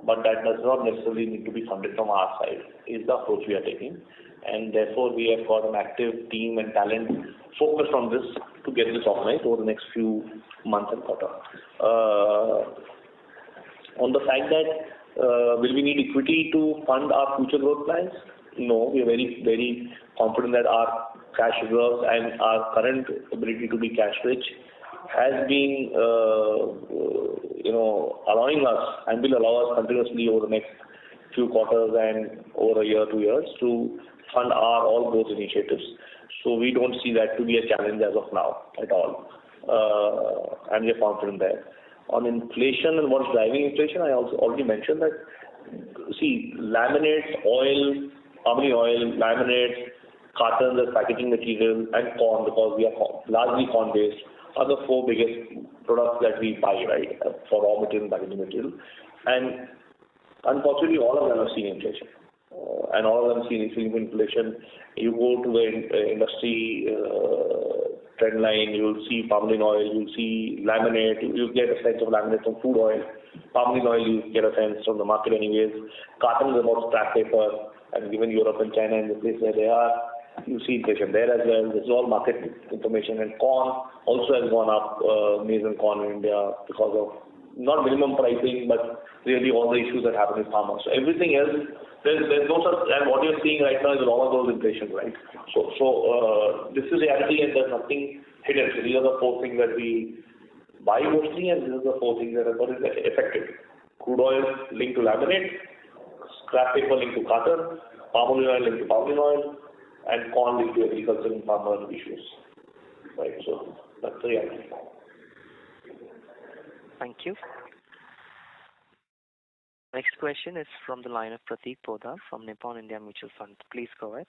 But that does not necessarily need to be funded from our side, is the approach we are taking. And therefore, we have got an active team and talent focused on this to get this organized over the next few months and quarter. On the fact that will we need equity to fund our future growth plans? No, we are very, very confident that our cash reserves and our current ability to be cash rich has been, allowing us and will allow us continuously over the next few quarters and over a year, 2 years to fund our all growth initiatives. So we don't see that to be a challenge as of now at all. And we are confident there. On inflation and what's driving inflation, I also already mentioned that, laminates, oil, palm oil, laminates, cartons as packaging material, and corn, because we are largely corn-based, are the 4 biggest products that we buy, right, for raw material and packaging material. And unfortunately, all of them are seeing inflation. And all of them seeing inflation. You go to the industry trend line, you will see palm oil, you will see laminate, you get a sense of laminate from food oil. Palm oil, you get a sense from the market anyways. Carton is about scrap paper, and given Europe and China and the place where they are, you see inflation there as well. This is all market information. And corn also has gone up, maize and corn in India, because of not minimum pricing, but really all the issues that happen with farmers. So everything else, there's no such, and what you're seeing right now is a lot of those inflation, right? So this is reality, and there's nothing hidden. So these are the 4 things that we buy mostly, and these are the 4 things that are got affected. Crude oil linked to laminate, scrap paper linked to carton, palm oil linked to palm oil, and corn linked to agriculture and farmer issues. Right, so that's the reality.
Thank you. Next question is from the line of Prateek Poddar from Nippon India Mutual Fund. Please go ahead.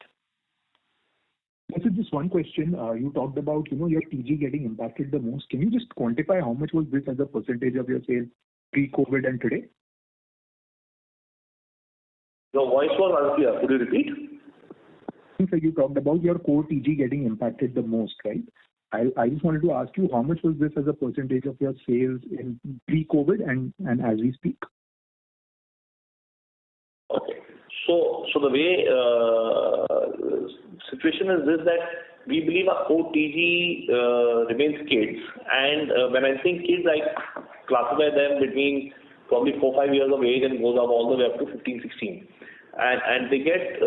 So just one question. You talked about, your TG getting impacted the most. Can you just quantify how much was this as a percentage of your sales pre-COVID and today?
Your voice was unclear. Could you repeat?
So you talked about your core TG getting impacted the most, right? I just wanted to ask you, how much was this as a percentage of your sales in pre-COVID and as we speak?
Okay. So the way situation is this, that we believe our core TG remains kids. And when I think kids, I classify them between probably 4-5 years of age and goes up all the way up to 15-16. And they get,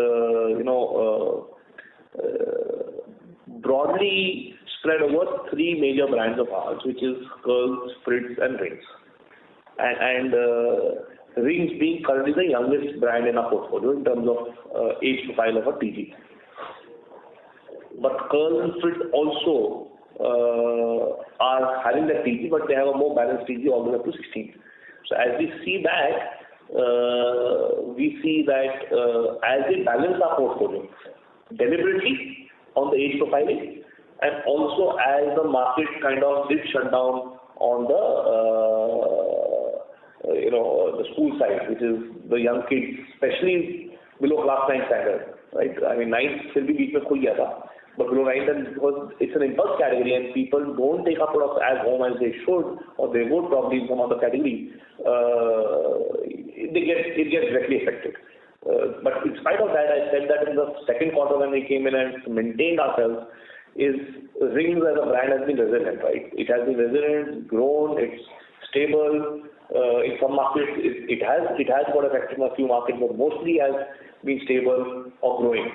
broadly spread over 3 major brands of ours, which is Curls, Fritz, and Rings. And Rings being currently the youngest brand in our portfolio in terms of age profile of a TG. But Curls and Fritz also are having that TG, but they have a more balanced TG all the way up to 16. So as we see that, we see that as they balance our portfolio deliberately on the age profiling, and also as the market kind of did shut down on the school side, which is the young kids, especially below class 9 standard, right? I mean, 9th still be week mein khul gaya tha, but below 9th, and because it's an impulse category and people don't take our products as home as they should, or they would probably in some other category, it gets directly affected. But in spite of that, I said that in the second quarter when we came in and maintained ourselves, is Rings as a brand has been resilient, right? It has been resilient, grown, it's stable. In some markets, it has got affected in a few markets, but mostly has been stable or growing.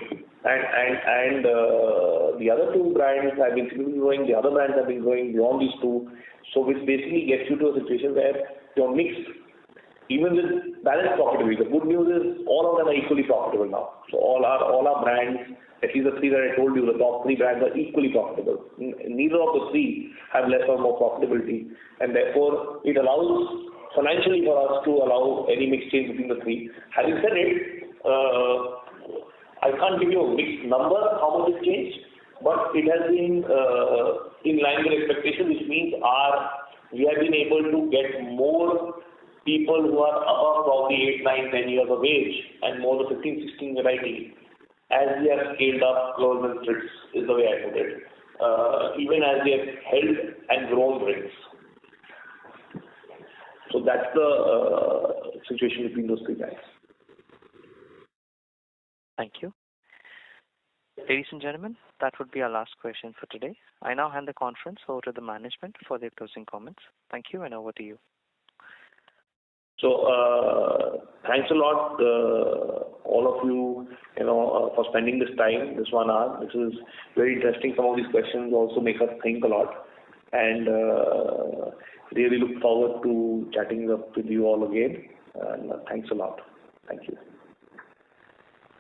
And the other two brands have been significantly growing, the other brands have been growing beyond these two. So which basically gets you to a situation where you're mixed, even with balanced profitability. The good news is all of them are equally profitable now. So all our brands, at least the three that I told you, the top three brands are equally profitable. Neither of the three have less or more profitability, and therefore it allows financially for us to allow any mix change between the three. Having said it, I can't give you a mixed number how much it's changed, but it has been in line with expectation, which means we have been able to get more people who are above probably 8, 9, 10 years of age and more than 15, 16 variety as we have scaled up curls and strips is the way I put it. Even as we have held and grown drinks. So that's the situation between those three guys.
Thank you. Ladies and gentlemen, that would be our last question for today. I now hand the conference over to the management for their closing comments. Thank you, and over to you.
So thanks a lot, all of you, for spending this time, this 1 hour. This is very interesting. Some of these questions also make us think a lot, and really look forward to chatting up with you all again. And thanks a lot. Thank you.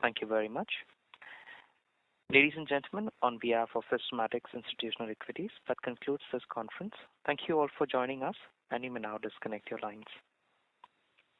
Thank you very much. Ladies and gentlemen, on behalf of Systematix Institutional Equities, that concludes this conference. Thank you all for joining us, and you may now disconnect your lines.